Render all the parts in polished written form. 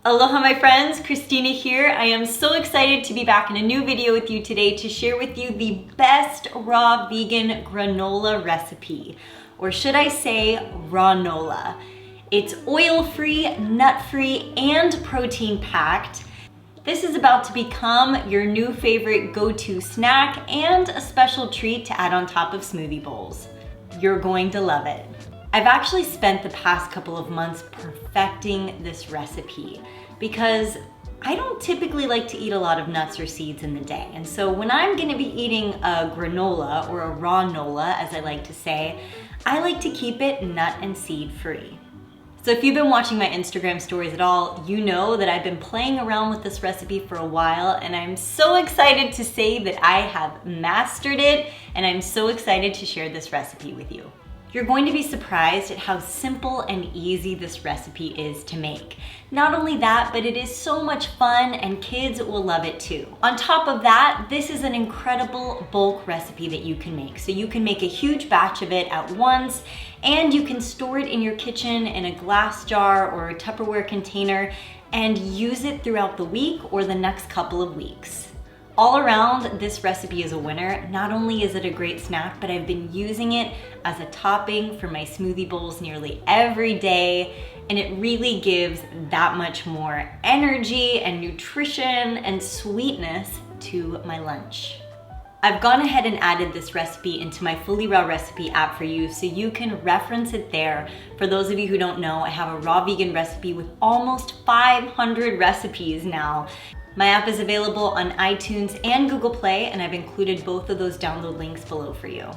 Aloha my friends, Kristina here. I am so excited to be back in a new video with you today to share with you the best raw vegan granola recipe, or should I say RAWNOLA. It's oil-free, nut-free, and protein-packed. This is about to become your new favorite go-to snack and a special treat to add on top of smoothie bowls. You're going to love it. I've actually spent the past couple of months perfecting this recipe because I don't typically like to eat a lot of nuts or seeds in the day. And so when I'm gonna be eating a granola, or a RAWNOLA as I like to say, I like to keep it nut and seed free. So if you've been watching my Instagram stories at all, you know that I've been playing around with this recipe for a while, and I'm so excited to say that I have mastered it, and I'm so excited to share this recipe with you. You're going to be surprised at how simple and easy this recipe is to make. Not only that, but it is so much fun and kids will love it too. On top of that, this is an incredible bulk recipe that you can make. So you can make a huge batch of it at once, and you can store it in your kitchen in a glass jar or a Tupperware container and use it throughout the week or the next couple of weeks. All around, this recipe is a winner. Not only is it a great snack, but I've been using it as a topping for my smoothie bowls nearly every day, and it really gives that much more energy and nutrition and sweetness to my lunch. I've gone ahead and added this recipe into my FullyRawKristina app for you so you can reference it there. For those of you who don't know, I have a raw vegan recipe with almost 500 recipes now. My app is available on iTunes and Google Play, and I've included both of those download links below for you.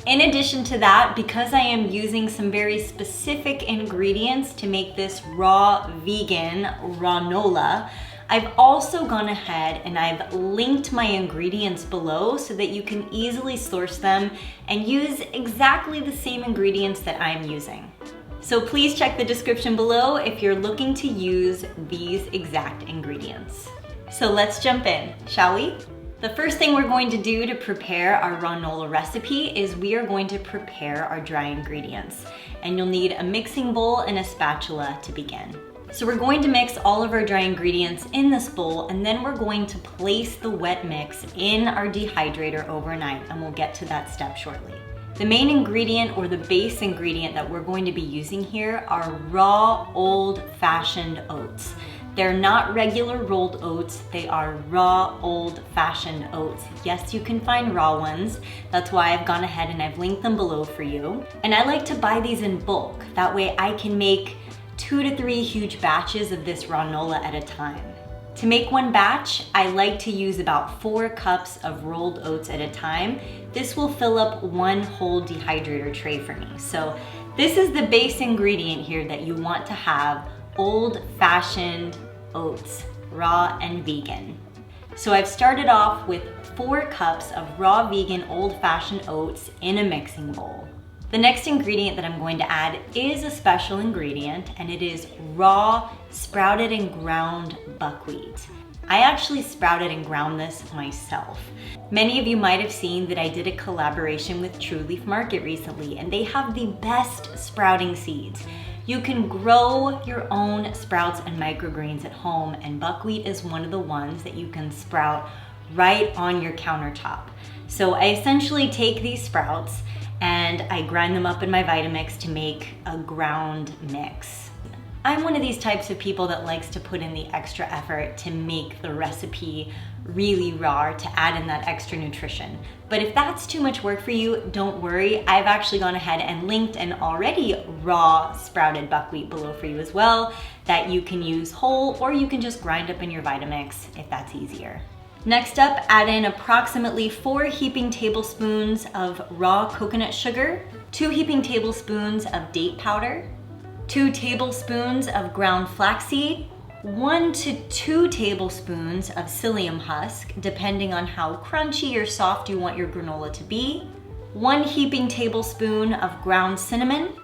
In addition to that, because I am using some very specific ingredients to make this raw vegan RAWNOLA, I've also gone ahead and I've linked my ingredients below so that you can easily source them and use exactly the same ingredients that I'm using. So please check the description below if you're looking to use these exact ingredients. So let's jump in, shall we? The first thing we're going to do to prepare our RAWNOLA recipe is we are going to prepare our dry ingredients. And you'll need a mixing bowl and a spatula to begin. So we're going to mix all of our dry ingredients in this bowl, and then we're going to place the wet mix in our dehydrator overnight, and we'll get to that step shortly. The main ingredient, or the base ingredient that we're going to be using here, are raw old-fashioned oats. They're not regular rolled oats, they are raw old-fashioned oats. Yes, you can find raw ones. That's why I've gone ahead and I've linked them below for you. And I like to buy these in bulk. That way I can make 2 to 3 huge batches of this RAWNOLA at a time. To make one batch, I like to use about 4 cups of rolled oats at a time. This will fill up 1 whole dehydrator tray for me. So this is the base ingredient here that you want to have: old-fashioned oats, raw and vegan. So I've started off with 4 cups of raw vegan old-fashioned oats in a mixing bowl. The next ingredient that I'm going to add is a special ingredient, and it is raw sprouted and ground buckwheat. I actually sprouted and ground this myself. Many of you might have seen that I did a collaboration with True Leaf Market recently, and they have the best sprouting seeds. You can grow your own sprouts and microgreens at home, and buckwheat is one of the ones that you can sprout right on your countertop. So I essentially take these sprouts and I grind them up in my Vitamix to make a ground mix. I'm one of these types of people that likes to put in the extra effort to make the recipe really raw, to add in that extra nutrition. But if that's too much work for you, don't worry. I've actually gone ahead and linked an already raw sprouted buckwheat below for you as well, that you can use whole, or you can just grind up in your Vitamix if that's easier. Next up, add in approximately 4 heaping tablespoons of raw coconut sugar, 2 heaping tablespoons of date powder, 2 tablespoons of ground flaxseed, 1 to 2 tablespoons of psyllium husk, depending on how crunchy or soft you want your granola to be, 1 heaping tablespoon of ground cinnamon,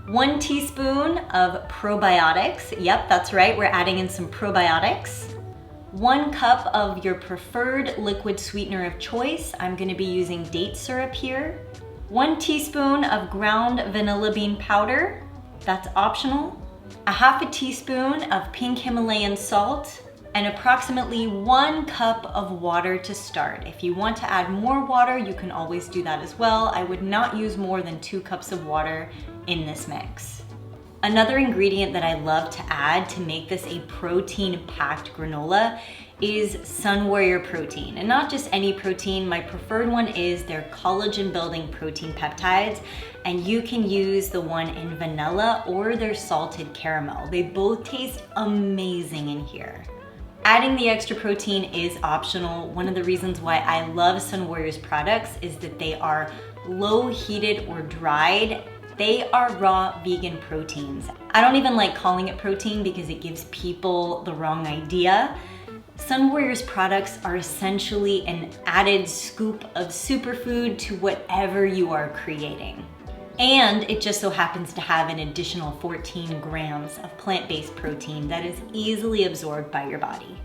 1 teaspoon of probiotics. Yep, that's right, we're adding in some probiotics. 1 cup of your preferred liquid sweetener of choice. I'm gonna be using date syrup here. 1 teaspoon of ground vanilla bean powder. That's optional. a half a teaspoon of pink Himalayan salt, and approximately 1 cup of water to start. If you want to add more water, you can always do that as well. I would not use more than 2 cups of water in this mix. Another ingredient that I love to add to make this a protein-packed granola is Sun Warrior protein. And not just any protein, my preferred one is their collagen building protein peptides, and you can use the one in vanilla or their salted caramel. They both taste amazing in here. Adding the extra protein is optional. One of the reasons why I love Sun Warrior's products is that they are low heated or dried. They are raw vegan proteins. I don't even like calling it protein because it gives people the wrong idea. Sun Warrior's products are essentially an added scoop of superfood to whatever you are creating. And it just so happens to have an additional 14 grams of plant-based protein that is easily absorbed by your body.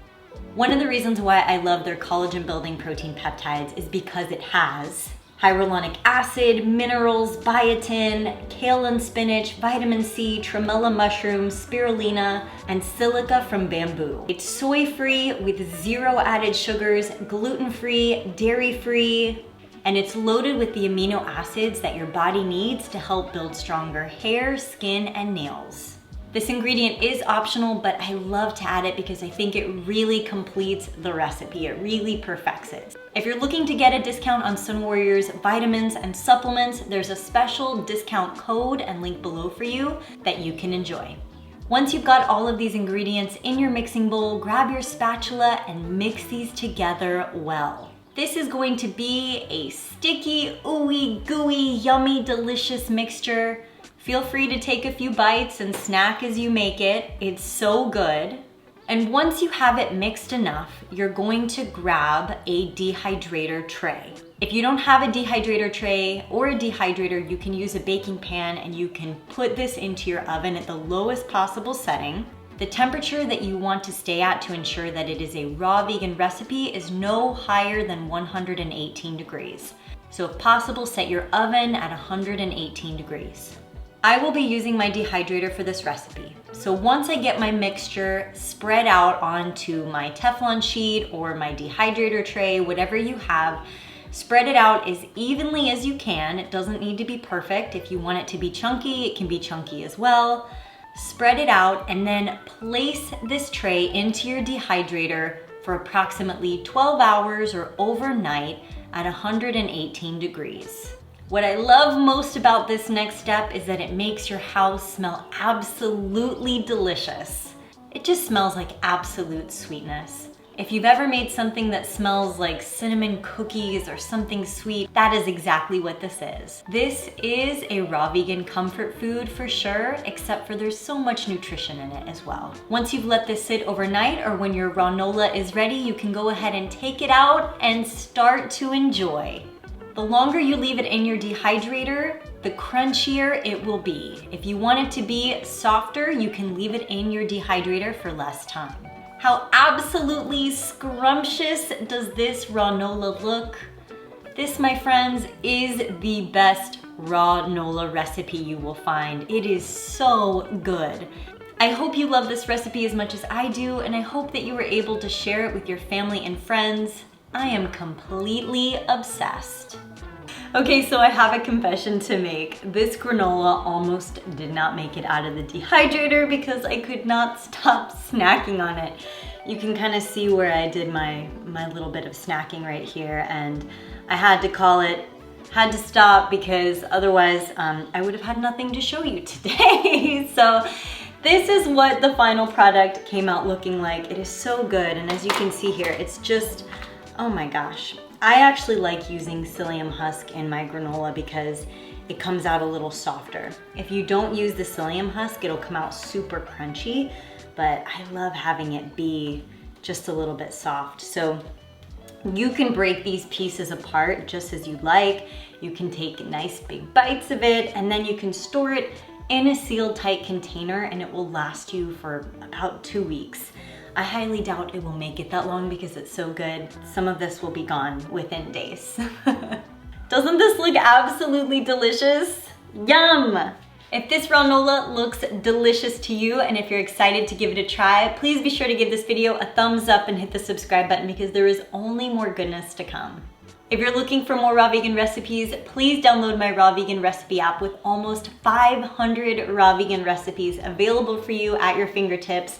One of the reasons why I love their collagen building protein peptides is because it has hyaluronic acid, minerals, biotin, kale and spinach, vitamin C, tremella mushrooms, spirulina, and silica from bamboo. It's soy-free with 0 added sugars, gluten-free, dairy-free, and it's loaded with the amino acids that your body needs to help build stronger hair, skin, and nails. This ingredient is optional, but I love to add it because I think it really completes the recipe. It really perfects it. If you're looking to get a discount on Sun Warrior's vitamins and supplements, there's a special discount code and link below for you that you can enjoy. Once you've got all of these ingredients in your mixing bowl, grab your spatula and mix these together well. This is going to be a sticky, ooey, gooey, yummy, delicious mixture. Feel free to take a few bites and snack as you make it. It's so good. And once you have it mixed enough, you're going to grab a dehydrator tray. If you don't have a dehydrator tray or a dehydrator, you can use a baking pan and you can put this into your oven at the lowest possible setting. The temperature that you want to stay at to ensure that it is a raw vegan recipe is no higher than 118 degrees. So if possible, set your oven at 118 degrees. I will be using my dehydrator for this recipe. So once I get my mixture spread out onto my Teflon sheet or my dehydrator tray, whatever you have, spread it out as evenly as you can. It doesn't need to be perfect. If you want it to be chunky, it can be chunky as well. Spread it out and then place this tray into your dehydrator for approximately 12 hours or overnight at 118 degrees. What I love most about this next step is that it makes your house smell absolutely delicious. It just smells like absolute sweetness. If you've ever made something that smells like cinnamon cookies or something sweet, that is exactly what this is. This is a raw vegan comfort food for sure, except for there's so much nutrition in it as well. Once you've let this sit overnight or when your RAWNOLA is ready, you can go ahead and take it out and start to enjoy. The longer you leave it in your dehydrator, the crunchier it will be. If you want it to be softer, you can leave it in your dehydrator for less time. How absolutely scrumptious does this RAWNOLA look? This, my friends, is the best RAWNOLA recipe you will find. It is so good. I hope you love this recipe as much as I do, and I hope that you were able to share it with your family and friends. I am completely obsessed. Okay, so I have a confession to make. This granola almost did not make it out of the dehydrator because I could not stop snacking on it. You can kind of see where I did my little bit of snacking right here, and I had to call it, had to stop because otherwise I would have had nothing to show you today. So this is what the final product came out looking like. It is so good, and as you can see here, it's just, oh my gosh. I actually like using psyllium husk in my granola because it comes out a little softer. If you don't use the psyllium husk, it'll come out super crunchy, but I love having it be just a little bit soft. So you can break these pieces apart just as you'd like. You can take nice big bites of it, and then you can store it in a sealed tight container and it will last you for about 2 weeks. I highly doubt it will make it that long because it's so good. Some of this will be gone within days. Doesn't this look absolutely delicious? Yum! If this RAWNOLA looks delicious to you and if you're excited to give it a try, please be sure to give this video a thumbs up and hit the subscribe button because there is only more goodness to come. If you're looking for more raw vegan recipes, please download my raw vegan recipe app with almost 500 raw vegan recipes available for you at your fingertips.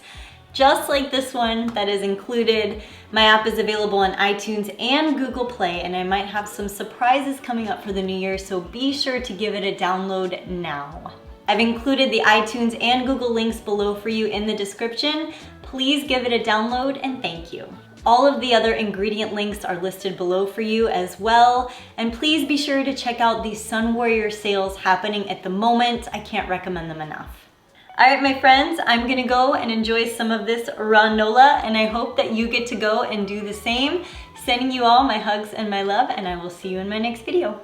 Just like this one that is included. My app is available on iTunes and Google Play, and I might have some surprises coming up for the new year, so be sure to give it a download now. I've included the iTunes and Google links below for you in the description. Please give it a download and thank you. All of the other ingredient links are listed below for you as well. And please be sure to check out the Sun Warrior sales happening at the moment. I can't recommend them enough. All right, my friends, I'm gonna go and enjoy some of this RAWNOLA, and I hope that you get to go and do the same. Sending you all my hugs and my love, and I will see you in my next video.